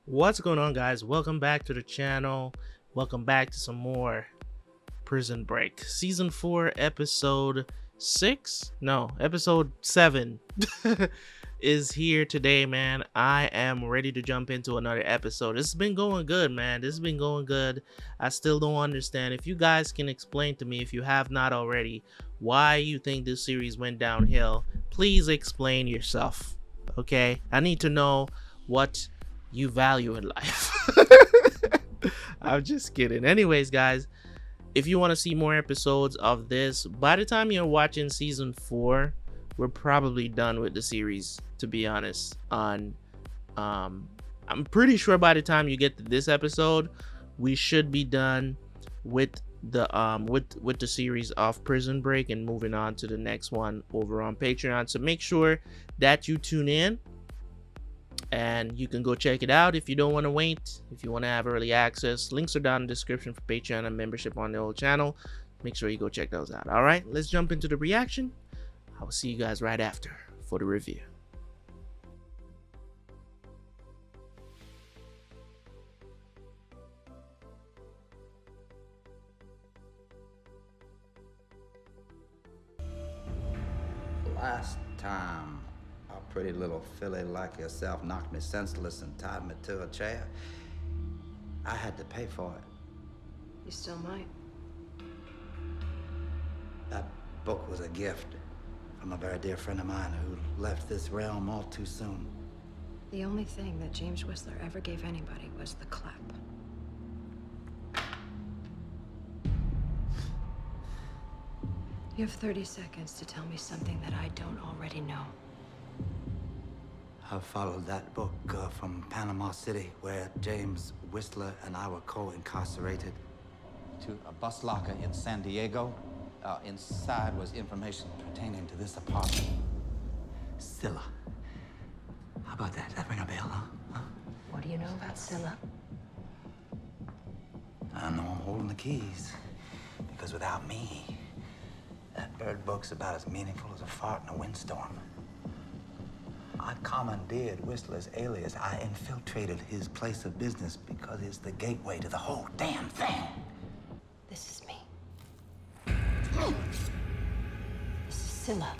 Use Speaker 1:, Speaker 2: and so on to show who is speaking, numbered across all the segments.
Speaker 1: What's going on, guys? Welcome back to the channel. Welcome back to some more Prison Break season 4 episode 6, no, episode 7 is here today, man. I am ready to jump into another episode. This has been going good, man. This has been going good. I still don't understand. If you guys can explain to me, if you have not already, why you think this series went downhill, please explain yourself. Okay, I need to know what you value in life. I'm just kidding. Anyways, guys, if you want to see more episodes of this, by the time you're watching season 4, we're probably done with the series, to be honest. I'm pretty sure by the time you get to this episode, we should be done with the with the series of Prison Break and moving on to the next one over on Patreon. So make sure that you tune in and you can go check it out if you don't want to wait. If you want to have early access, links are down in the description for Patreon and membership on the old channel. Make sure you go check those out. All right, let's jump into the reaction. I will see you guys right after for the review.
Speaker 2: Last time a pretty little filly like yourself knocked me senseless and tied me to a chair, I had to pay for it.
Speaker 3: You still might.
Speaker 2: That book was a gift from a very dear friend of mine who left this realm all too soon.
Speaker 3: The only thing that James Whistler ever gave anybody was the clap. You have 30 seconds to tell me something that I don't already know.
Speaker 2: I followed that book from Panama City, where James Whistler and I were co-incarcerated, to a bus locker in San Diego. Inside was information pertaining to this apartment. Scylla. How about that? Does that ring a bell, huh?
Speaker 3: What do you know about Scylla?
Speaker 2: I know I'm holding the keys, because without me, that bird book's about as meaningful as a fart in a windstorm. I commandeered Whistler's alias. I infiltrated his place of business because it's the gateway to the whole damn thing.
Speaker 3: This is me. This is Scylla.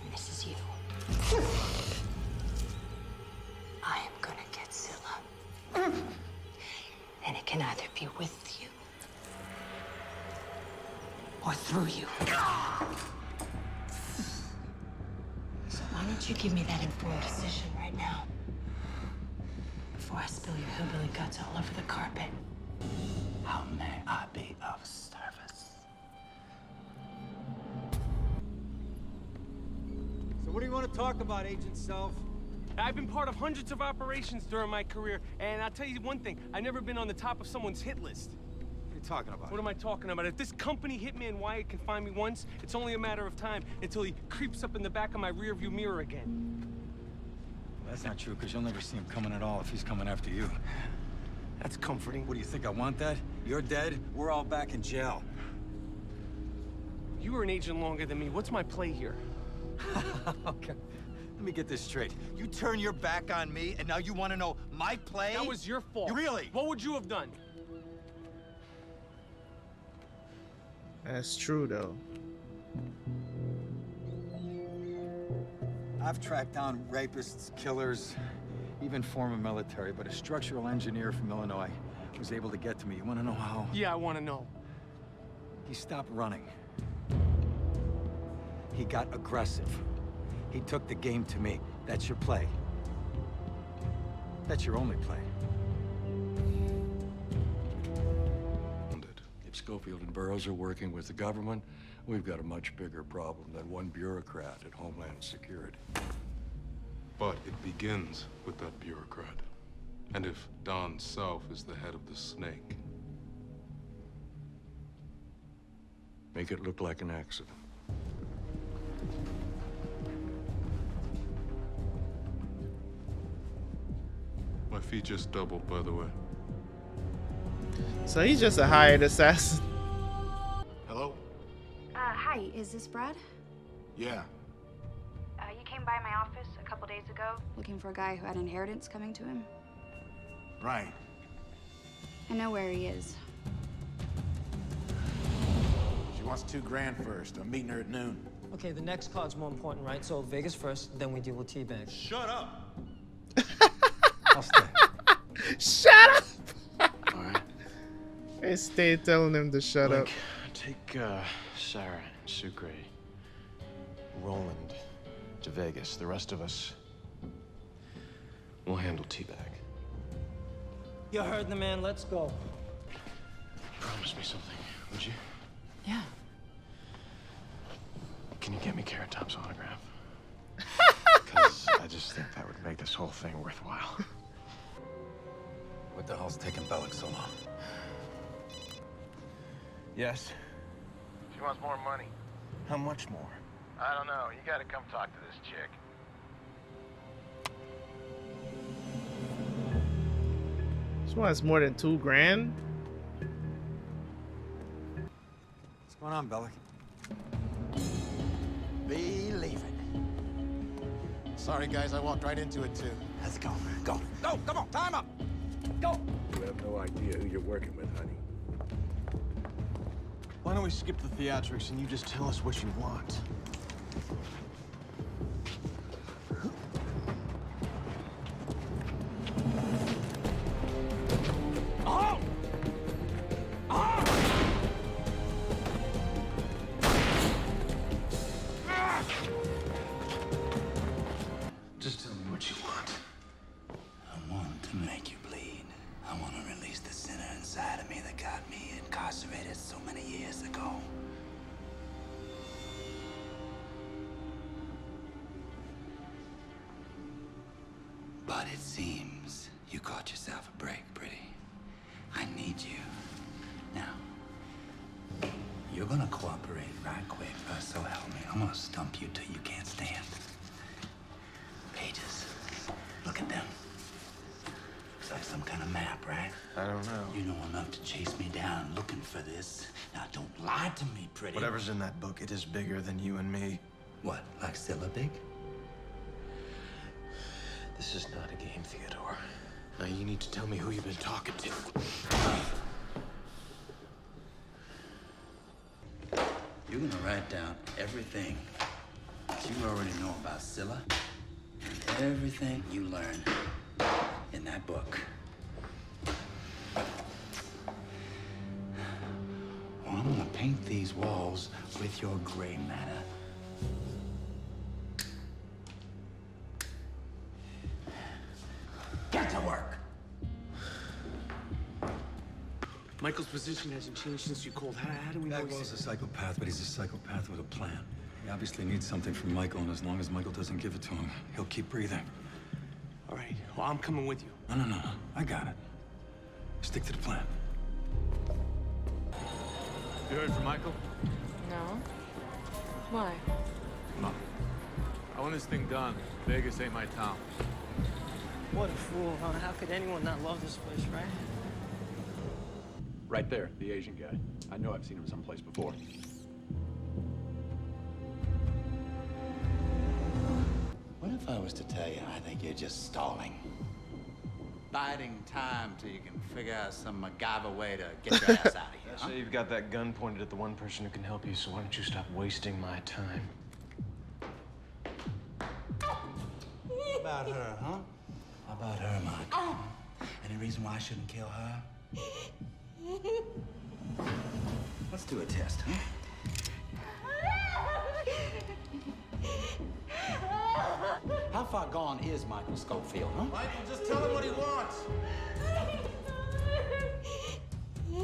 Speaker 3: And this is you. I am gonna get Scylla. And it can either be with you or through you. So why don't you give me that informed decision right now? Before I spill your hillbilly guts all over the carpet.
Speaker 2: How may I be of service?
Speaker 4: So what do you want to talk about, Agent Self?
Speaker 5: I've been part of hundreds of operations during my career, and I'll tell you one thing, I've never been on the top of someone's hit list.
Speaker 4: What are you talking about?
Speaker 5: What am I talking about? If this company hitman Wyatt can find me once, it's only a matter of time until he creeps up in the back of my rearview mirror again.
Speaker 4: That's not true, because you'll never see him coming at all if he's coming after you.
Speaker 5: That's comforting.
Speaker 4: What do you think, I want that? You're dead, we're all back in jail.
Speaker 5: You were an agent longer than me. What's my play here?
Speaker 4: Okay, let me get this straight. You turn your back on me, and now you want to know my play?
Speaker 5: That was your fault.
Speaker 4: Really?
Speaker 5: What would you have done?
Speaker 1: That's true, though.
Speaker 4: I've tracked down rapists, killers, even former military, but a structural engineer from Illinois was able to get to me. You want to know how?
Speaker 5: Yeah, I want to know.
Speaker 4: He stopped running. He got aggressive. He took the game to me. That's your play. That's your only play.
Speaker 6: If Schofield and Burroughs are working with the government, we've got a much bigger problem than one bureaucrat at Homeland Security.
Speaker 7: But it begins with that bureaucrat. And if Don South is the head of the snake...
Speaker 6: Make it look like an accident.
Speaker 7: My fee just doubled, by the way.
Speaker 1: So he's just a hired assassin.
Speaker 7: Hello?
Speaker 8: Hi, is this Brad?
Speaker 7: Yeah.
Speaker 8: You came by my office a couple couple days ago, looking for a guy who had inheritance coming to him.
Speaker 9: Right.
Speaker 8: I know where he is.
Speaker 9: She wants $2,000 first. I'm meeting her at noon.
Speaker 10: Okay, the next card's more important, right? So Vegas first, then we deal with T-Bag.
Speaker 9: Shut up!
Speaker 4: I'll stay.
Speaker 1: Shut up!
Speaker 11: All right.
Speaker 1: They stay telling him to shut up.
Speaker 11: Take Sara and Sucre, Roland to Vegas. The rest of us, we'll handle T-Bag.
Speaker 10: You heard the man, let's go.
Speaker 11: Promise me something, would you?
Speaker 10: Yeah.
Speaker 11: Can you get me Carrot Top's autograph? Because I just think that would make this whole thing worthwhile.
Speaker 4: What the hell's taking Bellic so long?
Speaker 9: Yes.
Speaker 12: She wants more money.
Speaker 9: How much more?
Speaker 12: I don't know. You gotta come talk to this chick.
Speaker 1: This one has more than $2,000.
Speaker 4: What's going on, Bellic?
Speaker 9: Believe it. Sorry, guys, I walked right into it, too.
Speaker 4: Let's go. Go. Go. Come on. Time up. Go.
Speaker 6: You have no idea who you're working with, honey.
Speaker 9: Why don't we skip the theatrics and you just tell us what you want?
Speaker 4: Oh! Oh!
Speaker 11: Just tell me what you want.
Speaker 2: I want to make you bleed. I want to release the sinner inside of me that got me incarcerated so many years ago. But it seems you caught yourself a break, pretty. I need you. Now, you're gonna cooperate right quick, so help me. I'm gonna stump you till you can't stand. Pages. Look at them. Looks like some kind of map, right?
Speaker 11: I don't know.
Speaker 2: You know enough to chase me down looking for this. Now, don't lie to me, pretty.
Speaker 11: Whatever's in that book, it is bigger than you and me.
Speaker 2: What, like Scylla big?
Speaker 11: This is not a game, Theodore. Now you need to tell me who you've been talking to.
Speaker 2: You're gonna write down everything that you already know about Scylla and everything you learned in that book. Well, I'm gonna paint these walls with your gray matter. Get to work!
Speaker 5: Michael's position hasn't changed since you called. How do we know
Speaker 4: Bagwell's a psychopath, but he's a psychopath with a plan. He obviously needs something from Michael, and as long as Michael doesn't give it to him, he'll keep breathing.
Speaker 5: All right, well, I'm coming with you.
Speaker 4: No. I got it. Stick to the plan.
Speaker 13: You heard from Michael?
Speaker 3: No. Why?
Speaker 13: No. I want this thing done. Vegas ain't my town.
Speaker 10: What a fool, huh? How could anyone not love this place, right?
Speaker 13: Right there, the Asian guy. I know I've seen him someplace before.
Speaker 2: What if I was to tell you I think you're just stalling? Biding time till you can figure out some MacGyver way to get your ass out of here,
Speaker 11: I
Speaker 2: huh?
Speaker 11: say you've got that gun pointed at the one person who can help you, so why don't you stop wasting my time?
Speaker 2: About her, huh? How about her, Mike? Any reason why I shouldn't kill her? Let's do a test, huh? How far gone is Michael Schofield, huh?
Speaker 9: Michael, just tell him what he wants.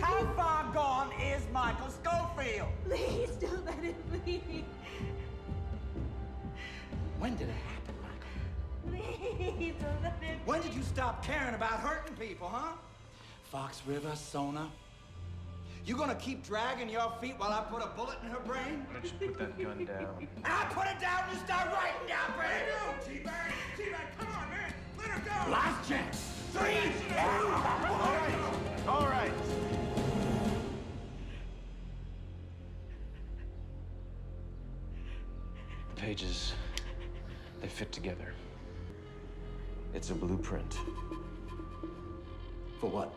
Speaker 2: How far gone is Michael Schofield?
Speaker 3: Please don't let him leave.
Speaker 2: When did it happen, Michael?
Speaker 3: Please don't let him.
Speaker 2: When did you stop caring about hurting people, huh? Fox River, Sona? You gonna keep dragging your feet while I put a bullet in her brain?
Speaker 11: Why don't you put that gun down?
Speaker 2: I put it down and start writing down, brain!
Speaker 9: T-Bag! T-Bag, come on, man! Let her go!
Speaker 2: Last chance! 3!
Speaker 9: All right.
Speaker 11: The pages, they fit together. It's a blueprint.
Speaker 2: For what?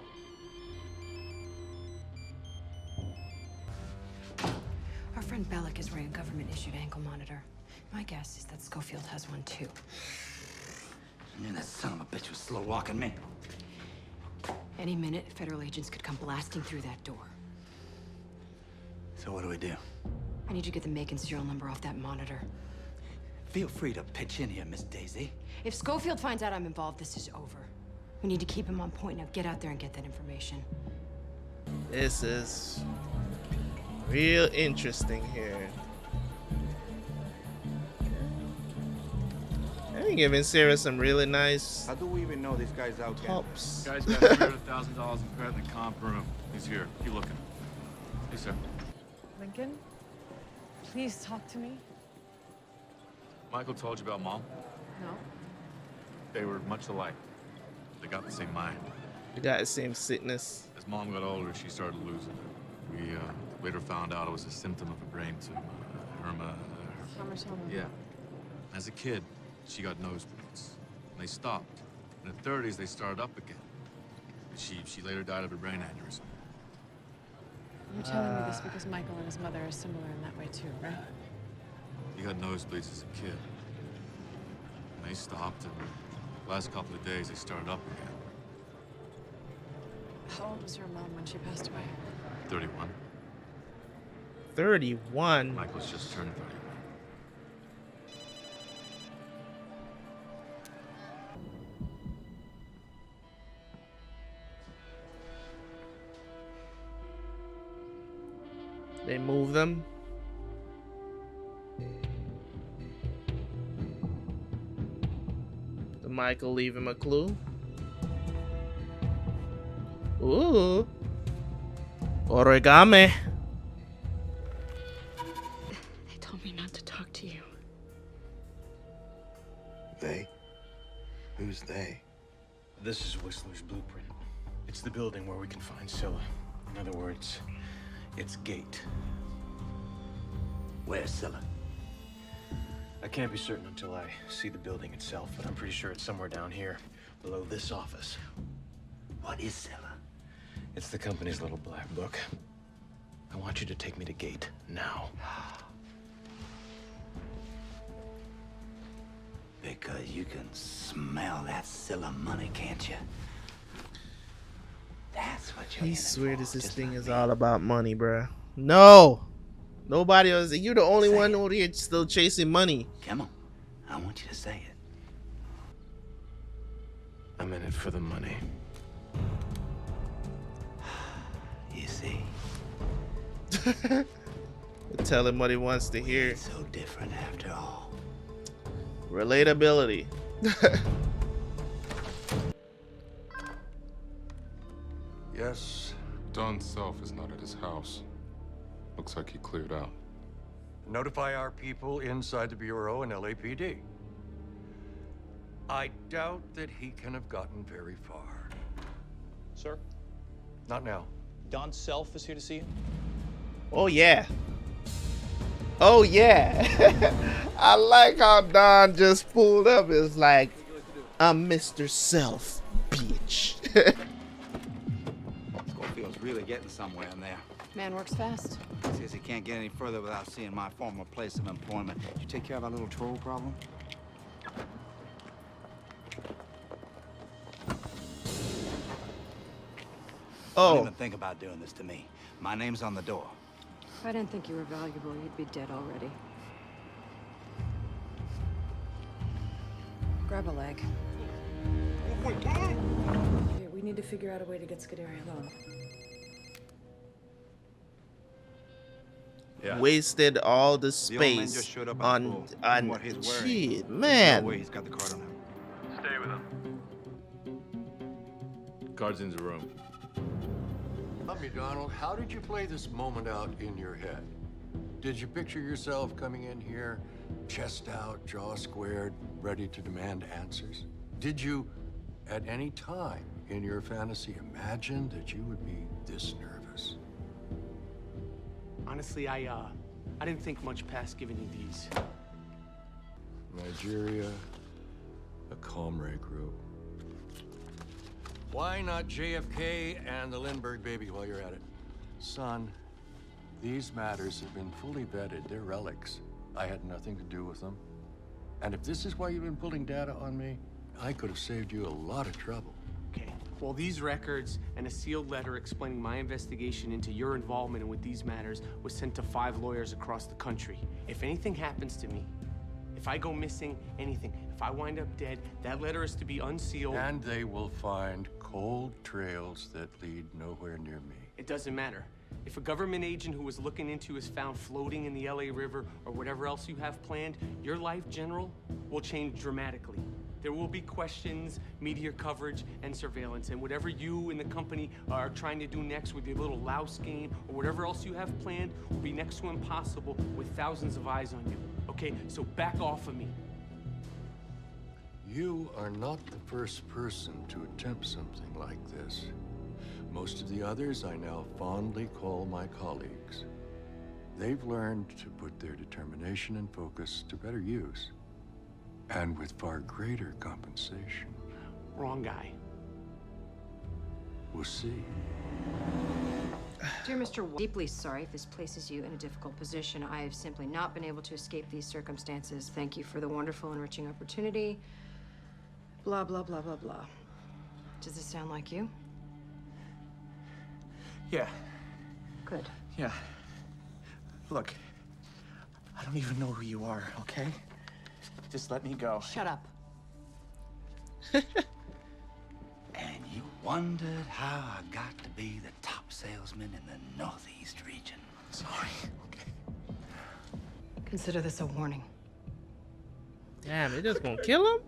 Speaker 3: Our friend Bellic is wearing a government-issued ankle monitor. My guess is that Schofield has one too.
Speaker 2: And that son of a bitch was slow walking me.
Speaker 3: Any minute, federal agents could come blasting through that door.
Speaker 2: So what do we do?
Speaker 3: I need you to get the Macon serial number off that monitor.
Speaker 2: Feel free to pitch in here, Miss Daisy.
Speaker 3: If Schofield finds out I'm involved, this is over. We need to keep him on point. Now get out there and get that information.
Speaker 1: This is real interesting here. I think giving Sarah some really nice
Speaker 14: How do we even know this guy's out there?
Speaker 1: tops.
Speaker 13: Guy's got $300,000 in credit in the comp room. He's here. Keep looking. Hey, sir.
Speaker 15: Lincoln, please talk to me.
Speaker 13: Michael told you about Mom?
Speaker 15: No.
Speaker 13: They were much alike. They got the same mind.
Speaker 1: They got the same sickness.
Speaker 13: As Mom got older, she started losing it. We later found out it was a symptom of a brain tumor.
Speaker 15: Hematoma.
Speaker 13: Yeah. As a kid, she got nosebleeds. And they stopped. In the 30s, they started up again. She later died of a brain aneurysm.
Speaker 15: You're telling me this because Michael and his mother are similar in that way too, right?
Speaker 13: He got nosebleeds as a kid. And they stopped, and the last couple of days, they started up again.
Speaker 15: How old was your mom when she passed away?
Speaker 13: 31.
Speaker 1: 31?
Speaker 13: Michael's just turned 31.
Speaker 1: They move them. Did Michael leave him a clue? Ooh. Origami.
Speaker 3: They told me not to talk to you.
Speaker 11: They? Who's they?
Speaker 10: This is Whistler's blueprint. It's the building where we can find Scylla. In other words, it's Gate.
Speaker 2: Where's Scylla?
Speaker 10: I can't be certain until I see the building itself, but I'm pretty sure it's somewhere down here, below this office.
Speaker 2: What is Scylla?
Speaker 10: It's the company's little black book. I want you to take me to Gate now.
Speaker 2: Because you can smell that Scylla money, can't you? That's what you're
Speaker 1: He
Speaker 2: in
Speaker 1: swear
Speaker 2: it
Speaker 1: this
Speaker 2: for, just
Speaker 1: thing
Speaker 2: like
Speaker 1: is
Speaker 2: me.
Speaker 1: all about money, bruh. No! Nobody else. You're the only one over here still chasing money.
Speaker 2: Come on. I want you to say it.
Speaker 10: I'm in it for the money.
Speaker 2: You see?
Speaker 1: Tell him what he wants to hear.
Speaker 2: It's so different after all.
Speaker 1: Relatability.
Speaker 6: Yes.
Speaker 7: Don Self is not at his house. Looks like he cleared out.
Speaker 6: Notify our people inside the Bureau and LAPD. I doubt that he can have gotten very far.
Speaker 16: Sir?
Speaker 6: Not now.
Speaker 16: Don Self is here to see you.
Speaker 1: Oh, yeah. Oh, yeah. I like how Don just pulled up. It's like, I'm Mr. Self, bitch.
Speaker 2: Schofield's really getting somewhere in there.
Speaker 3: Man works fast.
Speaker 2: Says he can't get any further without seeing my former place of employment. Did you take care of our little troll problem? Don't even think about doing this to me. My name's on the door.
Speaker 3: If I didn't think you were valuable, you'd be dead already. Grab a leg. Here, we need to figure out a way to get Scuderia home.
Speaker 13: Yeah.
Speaker 1: Wasted all the
Speaker 14: The old man
Speaker 1: space
Speaker 14: just showed up at
Speaker 1: on
Speaker 14: the pool. And what he's wearing,
Speaker 1: shit,
Speaker 14: there's
Speaker 1: man.
Speaker 14: No way he's got the card on him.
Speaker 12: Stay with him.
Speaker 13: Cards in the room.
Speaker 6: Tell me, Donald, how did you play this moment out in your head? Did you picture yourself coming in here, chest out, jaw squared, ready to demand answers? Did you, at any time in your fantasy, imagine that you would be this nervous?
Speaker 5: Honestly, I didn't think much past giving you these.
Speaker 6: Nigeria, a comrade group. Why not JFK and the Lindbergh baby while you're at it? Son, these matters have been fully vetted. They're relics. I had nothing to do with them. And if this is why you've been pulling data on me, I could have saved you a lot of trouble.
Speaker 5: Okay, well, these records and a sealed letter explaining my investigation into your involvement with these matters was sent to 5 lawyers across the country. If anything happens to me, if I go missing, anything, if I wind up dead, that letter is to be unsealed.
Speaker 6: And they will find cold trails that lead nowhere near me.
Speaker 5: It doesn't matter. If a government agent who was looking into is found floating in the LA River or whatever else you have planned, your life, General, will change dramatically. There will be questions, media coverage, and surveillance, and whatever you and the company are trying to do next with your little louse game or whatever else you have planned will be next to impossible with thousands of eyes on you. Okay, so back off of me.
Speaker 6: You are not the first person to attempt something like this. Most of the others I now fondly call my colleagues. They've learned to put their determination and focus to better use, and with far greater compensation.
Speaker 5: Wrong guy.
Speaker 6: We'll see.
Speaker 17: Dear Mr. Deeply sorry if this places you in a difficult position. I have simply not been able to escape these circumstances. Thank you for the wonderful, enriching opportunity. Blah, blah, blah, blah, blah. Does this sound like you?
Speaker 5: Yeah.
Speaker 17: Good.
Speaker 14: Yeah. Look, I don't even know who you are, okay? Just let me go.
Speaker 17: Shut up.
Speaker 2: And you wondered how I got to be the top salesman in the Northeast region.
Speaker 14: Sorry. Okay.
Speaker 17: Consider this a warning.
Speaker 1: Damn, they just gonna kill him?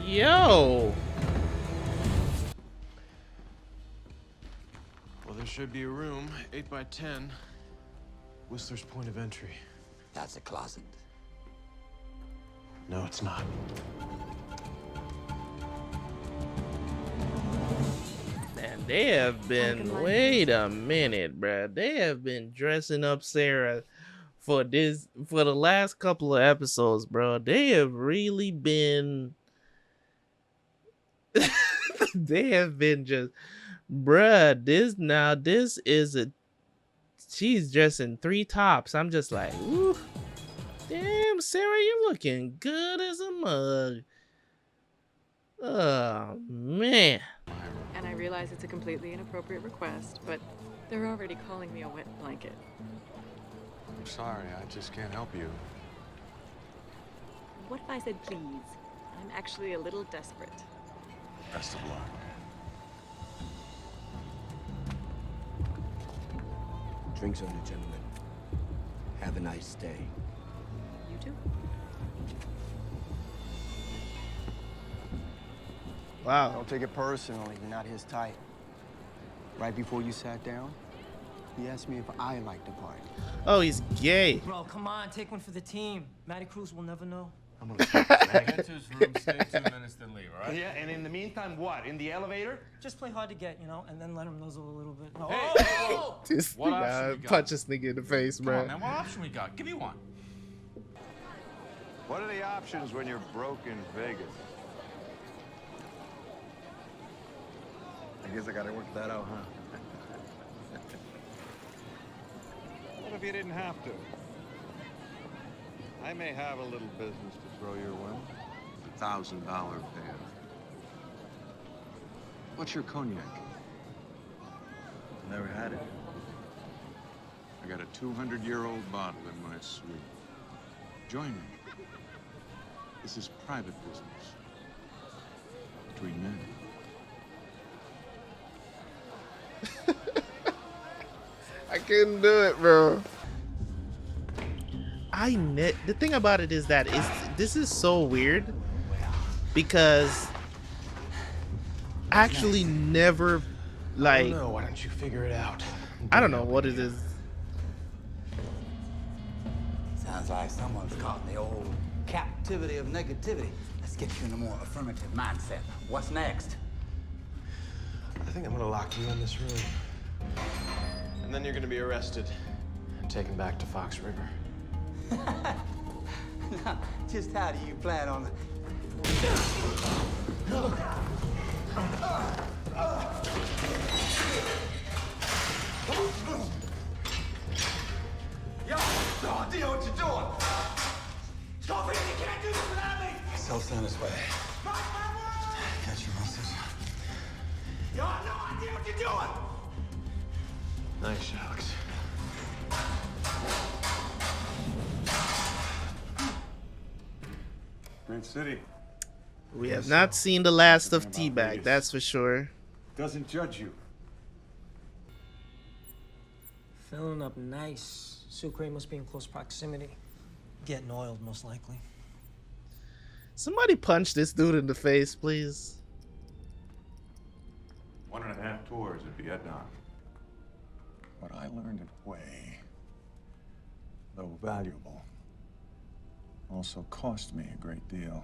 Speaker 1: Yo!
Speaker 11: Well, there should be a room, 8 by 10. Whistler's point of entry.
Speaker 2: That's a closet.
Speaker 11: No, it's not.
Speaker 1: Man, they have been, wait a minute, bruh. They have been dressing up Sarah for the last couple of episodes, bro. They have really been, they have been just, bruh, this is she's dressed in 3 tops. I'm just like, ooh, damn, Sarah, you're looking good as a mug. Oh, man.
Speaker 15: And I realize it's a completely inappropriate request, but they're already calling me a wet blanket.
Speaker 11: I'm sorry, I just can't help you.
Speaker 15: What if I said please? I'm actually a little desperate.
Speaker 11: Best of luck.
Speaker 18: Drinks on the gentlemen. Have a nice day.
Speaker 15: You too.
Speaker 1: Wow.
Speaker 18: Don't take it personally. You're not his type. Right before you sat down, he asked me if I liked the party.
Speaker 1: Oh, he's gay.
Speaker 19: Bro, come on, take one for the team. Matty Cruz will never know.
Speaker 13: I'm gonna get to his room, stay 2 minutes, then leave, all right?
Speaker 14: Yeah, and in the meantime, what? In the elevator?
Speaker 19: Just play hard to get, you know, and then let him nuzzle a little bit. No.
Speaker 13: Hey, whoa!
Speaker 1: This
Speaker 13: What option
Speaker 1: nigga
Speaker 13: we got?
Speaker 1: punch this nigga in the face,
Speaker 13: Come
Speaker 1: bro.
Speaker 13: on, man, what option we got? Give me one.
Speaker 20: What are the options when you're broke in Vegas? I guess I gotta work that out, huh? What if you didn't have to? I may have a little business to throw your way. $1,000 payout. What's your cognac? Never had it. I got a 200-year-old bottle in my suite. Join me. This is private business. Between men.
Speaker 1: I couldn't do it, bro. The thing about it is that this is so weird because I actually never like.
Speaker 11: I don't know. Why don't you figure it out?
Speaker 1: I don't know what it is.
Speaker 2: Sounds like someone's caught in the old captivity of negativity. Let's get you in a more affirmative mindset. What's next?
Speaker 11: I think I'm gonna lock you in this room. And then you're gonna be arrested and taken back to Fox River.
Speaker 2: Just how do you plan on... Yo, I do know what you're doing. Scorpion, you can't do this without me. Cell's down this way. Got your message. Yo, I have no idea what you're doing.
Speaker 11: Nice, Alex.
Speaker 20: Great city.
Speaker 1: We have not seen the last of Teabag, that's for sure.
Speaker 20: Doesn't judge you.
Speaker 19: Filling up nice. Sucre must be in close proximity. Getting oiled, most likely.
Speaker 1: Somebody punch this dude in the face, please.
Speaker 20: 1.5 tours at Vietnam. What I learned at Hue, though valuable, also cost me a great deal.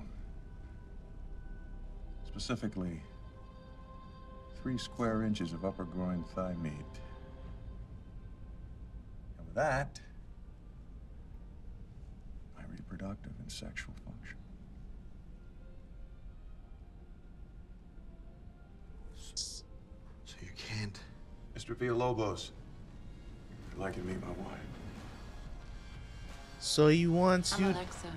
Speaker 20: Specifically, 3 square inches of upper groin thigh meat. And with that, my reproductive and sexual function.
Speaker 11: So you can't...
Speaker 20: Mr. Villalobos, if you'd like to meet my wife.
Speaker 1: So he wants you...
Speaker 15: Alexa.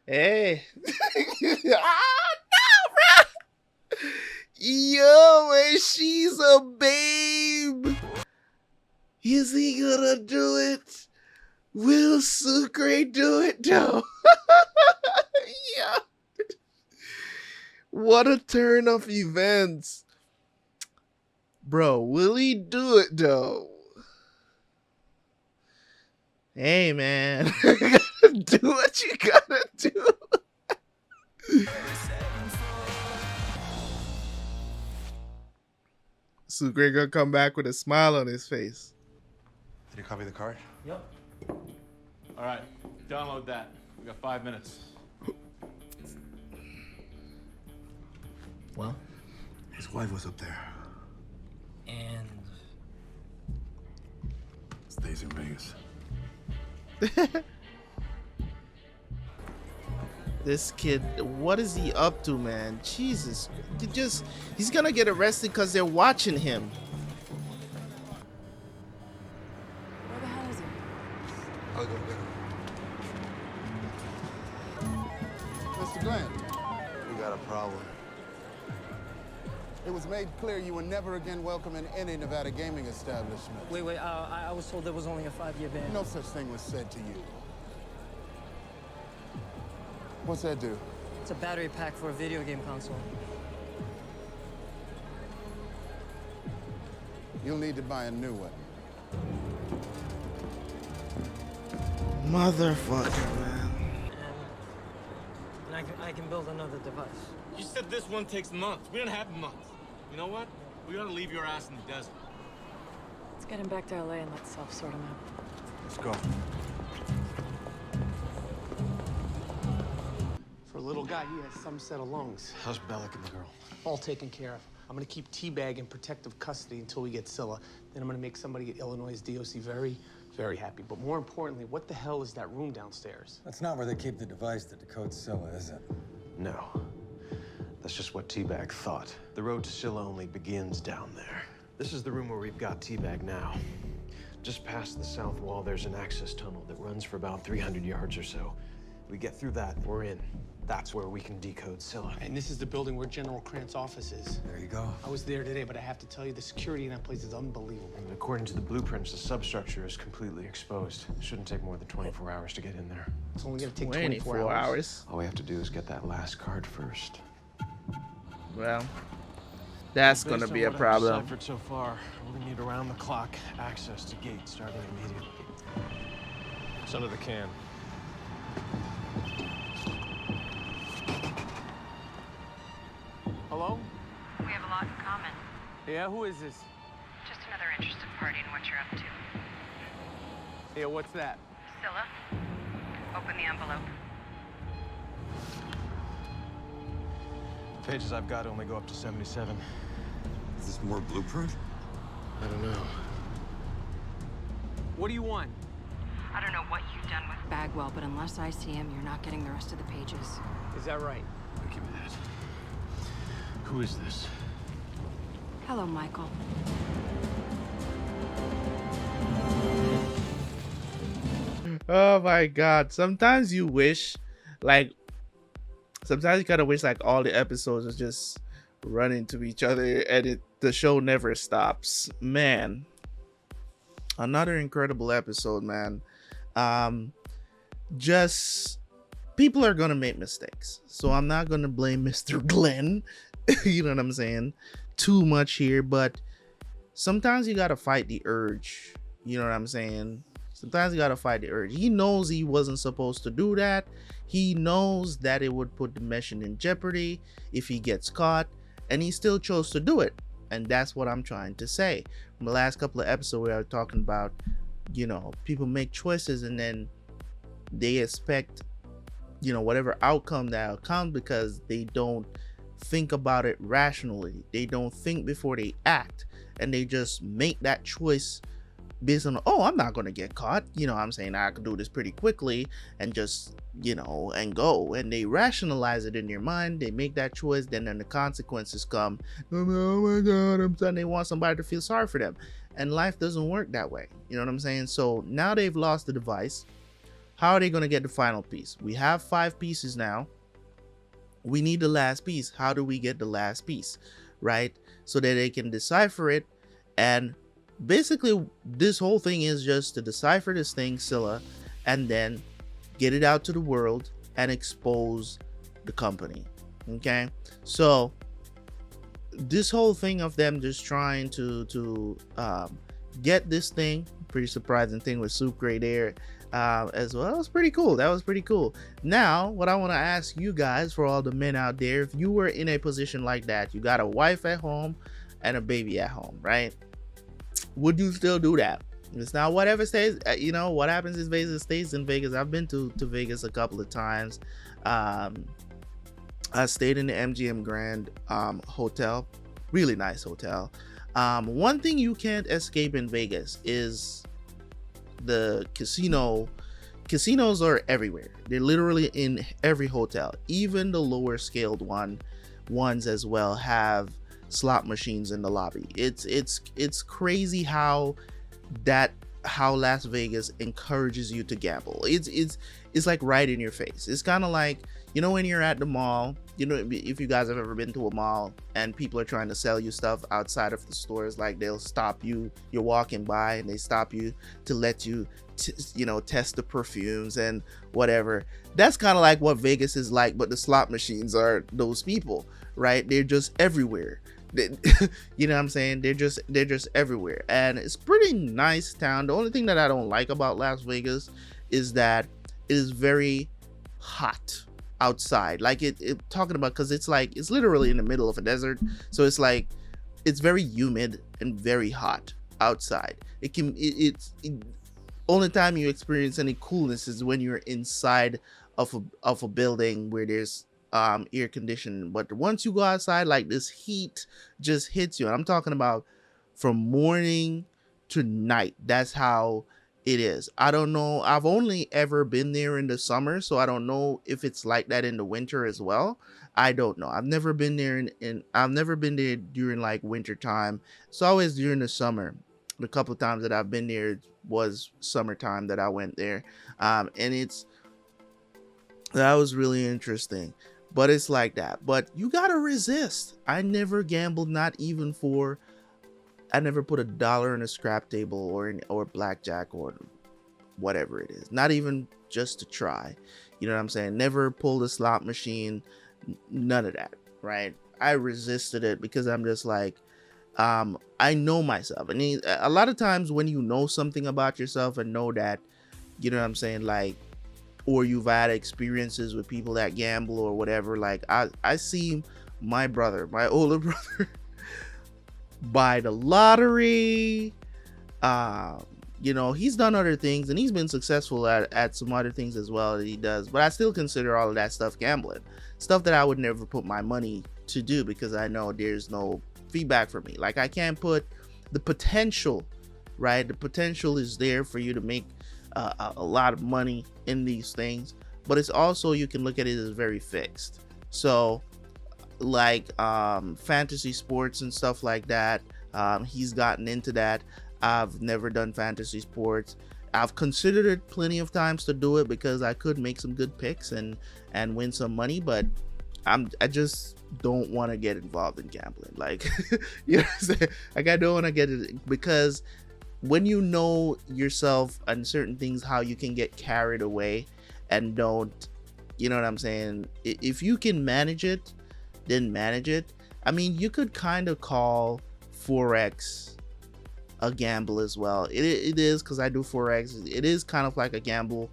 Speaker 1: Hey. Ah, no, bro. Yo, and she's a babe. Is he gonna do it? Will Sucre do it though? Yeah. What a turn of events. Bro, will he do it though? Hey man, do what you gotta do. Sucre gonna come back with a smile on his face.
Speaker 11: Did you copy the card?
Speaker 19: Yep.
Speaker 13: All right, download that. We got 5 minutes.
Speaker 1: Well,
Speaker 11: his wife was up there.
Speaker 19: And
Speaker 20: Stays in Vegas.
Speaker 1: This kid, what is he up to, man? Jesus. He's gonna get arrested because they're watching him.
Speaker 15: Where the hell is he?
Speaker 11: I'll go get him.
Speaker 9: Mr. Glenn,
Speaker 11: We got a problem.
Speaker 9: it was made clear you were never again welcome in any Nevada gaming establishment.
Speaker 19: wait, I was told there was only a 5-year ban.
Speaker 9: No such thing was said to you. What's that do?
Speaker 19: It's a battery pack for a video game console.
Speaker 9: You'll need to buy a new one.
Speaker 1: Motherfucker, man.
Speaker 19: And I can build another device.
Speaker 13: You said this one takes months. We don't have months. You know what? We gotta leave your ass in the desert.
Speaker 15: Let's get him back to LA and let Self sort him out.
Speaker 11: Let's go.
Speaker 21: For a little guy, he has some set of lungs.
Speaker 11: How's Bellic and the girl?
Speaker 21: All taken care of. I'm gonna keep Teabag in protective custody until we get Scylla. Then I'm gonna make somebody at Illinois' DOC very, very happy. But more importantly, what the hell is that room downstairs?
Speaker 22: That's not where they keep the device that decodes Scylla, is it?
Speaker 11: No. That's just what Teabag thought. The road to Scylla only begins down there. This is the room where we've got Teabag now. Just past the south wall, there's an access tunnel that runs for about 300 yards or so. We get through that, we're in. That's where we can decode Scylla.
Speaker 21: And this is the building where General Krant's office is.
Speaker 22: There you go.
Speaker 21: I was there today, but I have to tell you, the security in that place is unbelievable.
Speaker 11: And according to the blueprints, the substructure is completely exposed. It shouldn't take more than 24 hours to get in there.
Speaker 21: It's only gonna take
Speaker 1: 24 hours.
Speaker 11: All we have to do is get that last card first.
Speaker 1: Well, that's
Speaker 11: Based
Speaker 1: gonna be
Speaker 11: on
Speaker 1: a
Speaker 11: what I've
Speaker 1: problem.
Speaker 11: deciphered so far, we're gonna need around-the-clock access to gates starting immediately. It's under the can.
Speaker 21: Hello?
Speaker 23: We have a lot in common.
Speaker 21: Yeah, who is this?
Speaker 23: Just another interested party in what you're up to.
Speaker 21: Yeah, what's that?
Speaker 23: Scylla, open the envelope.
Speaker 11: The pages I've got only go up to 77.
Speaker 22: Is this more blueprint?
Speaker 11: I don't know.
Speaker 5: What do you want?
Speaker 23: I don't know what you've done with Bagwell, but unless I see him, you're not getting the rest of the pages.
Speaker 5: Is that right?
Speaker 11: Give me that. Who is this?
Speaker 17: Hello, Michael.
Speaker 1: Oh my god. Sometimes you wish, like, sometimes you kind of wish like all the episodes are just run into each other and the show never stops. Man, another incredible episode, man. Just people are gonna make mistakes, so I'm not gonna blame Mr. Glenn you know what I'm saying, too much here, but sometimes you gotta fight the urge, you know what I'm saying. Sometimes you gotta fight the urge. He knows he wasn't supposed to do that. He knows that it would put the mission in jeopardy if he gets caught, and he still chose to do it. And that's what I'm trying to say. From the last couple of episodes, we are talking about, you know, people make choices and then they expect, you know, whatever outcome that'll come because they don't think about it rationally. They don't think before they act, and they just make that choice based on, oh, I'm not going to get caught, you know what I'm saying, I can do this pretty quickly and just, you know, and go, and they rationalize it in their mind. They make that choice, then the consequences come. Oh my god, I'm saying, they want somebody to feel sorry for them, and life doesn't work that way, you know what I'm saying. So now they've lost the device. How are they going to get the final piece? We have 5 pieces now. We need the last piece. How do we get the last piece, right? So that they can decipher it. And basically this whole thing is just to decipher this thing, Scylla, and then get it out to the world and expose the company. Okay, so this whole thing of them just trying to get this thing, pretty surprising thing with Sucre there as well. That was pretty cool. That was pretty cool. Now what I want to ask you guys, for all the men out there, if you were in a position like that, you got a wife at home and a baby at home, right? Would you still do that? It's not whatever stays, you know, what happens in Vegas stays in Vegas. I've been to Vegas a couple of times. I stayed in the MGM Grand hotel, really nice hotel. One thing you can't escape in Vegas is the casino. Casinos are everywhere. They're literally in every hotel. Even the lower scaled ones as well have slot machines in the lobby. It's crazy how Las Vegas encourages you to gamble. It's like right in your face. It's kind of like, you know, when you're at the mall, you know, if you guys have ever been to a mall and people are trying to sell you stuff outside of the stores, like they'll stop you, you're walking by and they stop you to let you you know, test the perfumes and whatever. That's kind of like what Vegas is like, but the slot machines are those people, right? They're just everywhere. You know what I'm saying? They're just everywhere, and it's pretty nice town. The only thing that I don't like about Las Vegas is that it is very hot outside. Like it talking about, because it's like, it's literally in the middle of a desert, so it's like it's very humid and very hot outside. It's only time you experience any coolness is when you're inside of a building where there's air conditioning. But once you go outside, like, this heat just hits you, and I'm talking about from morning to night. That's how it is. I don't know, I've only ever been there in the summer, so I don't know if it's like that in the winter as well. I don't know. I've never been there I've never been there during like winter time. It's always during the summer. The couple of times that I've been there was summertime that I went there, and that was really interesting. But it's like that. But you gotta resist. I never gambled, not even for, I never put $1 in a scrap table or blackjack or whatever it is. Not even just to try. You know what I'm saying? Never pulled a slot machine. None of that, right? I resisted it because I'm just like, I know myself. And a lot of times when you know something about yourself and know that, you know what I'm saying, like, or you've had experiences with people that gamble or whatever, like I see my brother, my older brother, buy the lottery. You know, he's done other things and he's been successful at some other things as well that he does, but I still consider all of that stuff gambling, stuff that I would never put my money to do, because I know there's no feedback for me. Like, I can't put the potential, right? The potential is there for you to make a lot of money in these things, but it's also, you can look at it as very fixed. So like fantasy sports and stuff like that, he's gotten into that. I've never done fantasy sports. I've considered it plenty of times to do it because I could make some good picks and win some money, but I just don't want to get involved in gambling. Like, you know what I'm saying? Like, I don't want to get it, because when you know yourself and certain things, how you can get carried away and don't, you know what I'm saying? If you can manage it, then manage it. I mean, you could kind of call Forex a gamble as well. It is, because I do Forex. It is kind of like a gamble.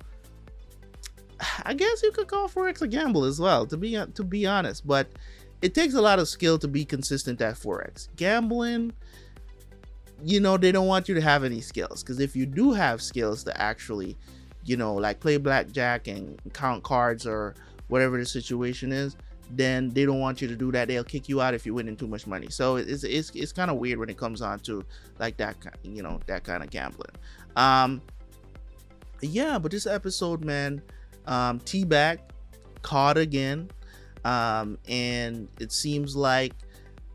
Speaker 1: I guess you could call Forex a gamble as well, to be honest, but it takes a lot of skill to be consistent at Forex. Gambling, you know, they don't want you to have any skills, because if you do have skills to actually, you know, like play blackjack and count cards or whatever the situation is, then they don't want you to do that. They'll kick you out if you're winning too much money. So it's kind of weird when it comes on to like that, you know, that kind of gambling. Yeah, but this episode, man, T-Bag caught again, and it seems like,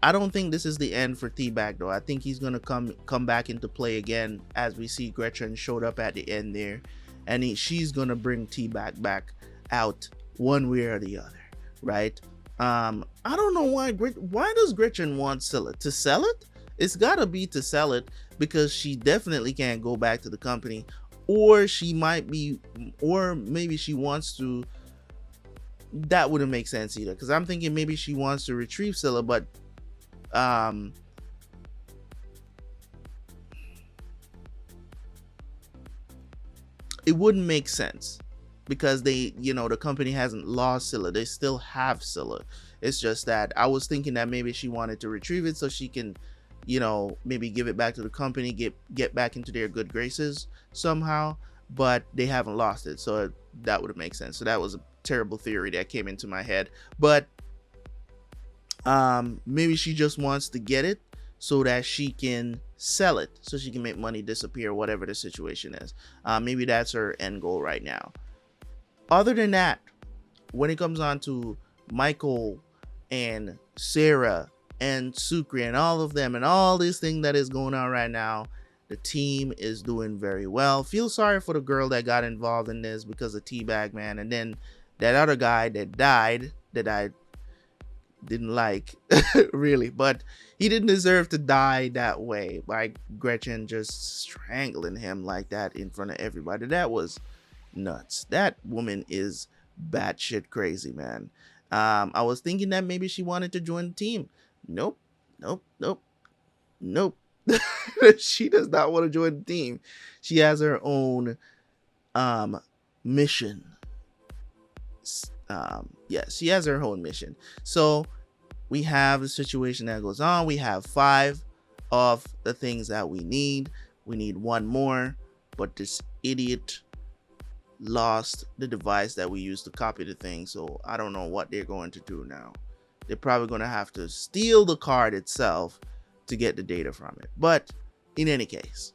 Speaker 1: I don't think this is the end for T-Bag though. I think he's gonna come back into play again, as we see Gretchen showed up at the end there, and she's gonna bring T-Bag back out one way or the other, right? I don't know why does Gretchen want Scylla to sell it? It's gotta be to sell it, because she definitely can't go back to the company, or she might be, or maybe she wants to. That wouldn't make sense either, because I'm thinking maybe she wants to retrieve Scylla, but it wouldn't make sense, because they, you know, the company hasn't lost Scylla. They still have Scylla. It's just that I was thinking that maybe she wanted to retrieve it so she can, you know, maybe give it back to the company, get back into their good graces somehow, but they haven't lost it, so that would make sense. So that was a terrible theory that came into my head, but maybe she just wants to get it so that she can sell it, so she can make money disappear, whatever the situation is. Maybe that's her end goal right now. Other than that, when it comes on to Michael and Sara and Sucre and all of them and all this thing that is going on right now, the team is doing very well. Feel sorry for the girl that got involved in this because of T-Bag, man, and then that other guy that died that I didn't like really, but he didn't deserve to die that way, by Gretchen just strangling him like that in front of everybody. That was nuts. That woman is batshit crazy, man. I was thinking that maybe she wanted to join the team. Nope. She does not want to join the team. She has her own mission. Yes, she has her own mission. So we have a situation that goes on. We have 5 of the things that we need. We need 1 more, but this idiot lost the device that we used to copy the thing. So I don't know what they're going to do now. They're probably going to have to steal the card itself to get the data from it. But in any case,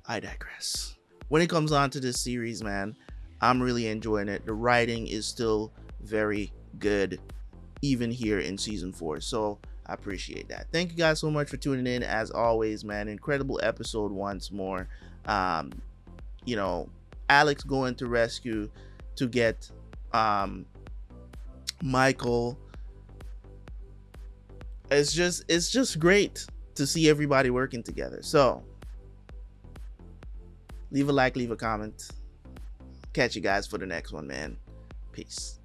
Speaker 1: I digress. When it comes on to this series, man, I'm really enjoying it. The writing is still very good, even here in season 4. So I appreciate that. Thank you guys so much for tuning in. As always, man, incredible episode once more. You know, Alex going to rescue to get Michael. It's just great to see everybody working together. So leave a like, leave a comment. Catch you guys for the next one, man. Peace.